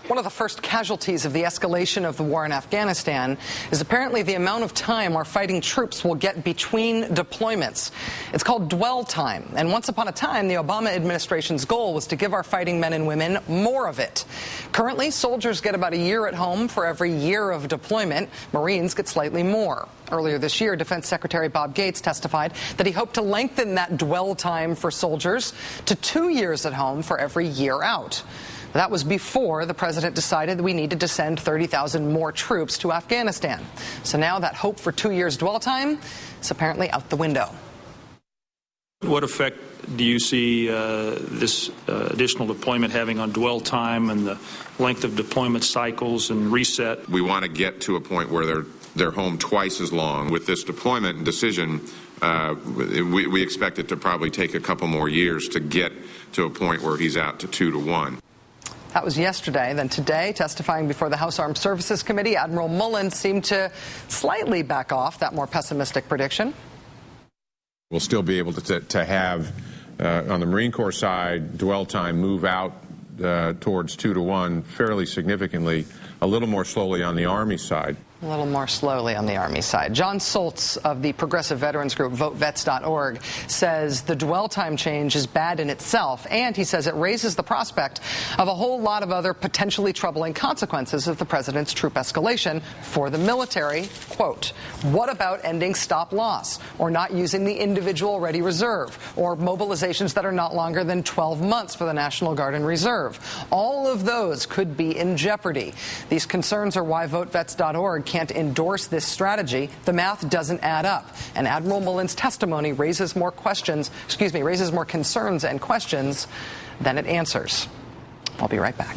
One of the first casualties of the escalation of the war in Afghanistan is apparently the amount of time our fighting troops will get between deployments. It's called dwell time, and once upon a time, the Obama administration's goal was to give our fighting men and women more of it. Currently, soldiers get about a year at home for every year of deployment. Marines get slightly more. Earlier this year, Defense Secretary Bob Gates testified that he hoped to lengthen that dwell time for soldiers to 2 years at home for every year out. That was before the president decided that we needed to send 30,000 more troops to Afghanistan. So now that hope for 2 years dwell time is apparently out the window. What effect do you see this additional deployment having on dwell time and the length of deployment cycles and reset? We want to get to a point where they're home twice as long. With this deployment and decision, we expect it to probably take a couple more years to get to a point where he's out to 2 to 1. That was yesterday. Then today, testifying before the House Armed Services Committee, Admiral Mullen seemed to slightly back off that more pessimistic prediction. We'll still be able to have, on the Marine Corps side, dwell time move out towards 2 to 1 fairly significantly, a little more slowly on the Army side. A little more slowly on the Army side. John Soltz of the progressive veterans group VoteVets.org says the dwell time change is bad in itself, and he says it raises the prospect of a whole lot of other potentially troubling consequences of the president's troop escalation for the military. Quote, what about ending stop loss, or not using the individual ready reserve, or mobilizations that are not longer than 12 months for the National Guard and Reserve? All of those could be in jeopardy. These concerns are why VoteVets.org can't endorse this strategy. The math doesn't add up, and Admiral Mullen's testimony raises more concerns and questions than it answers. I'll be right back.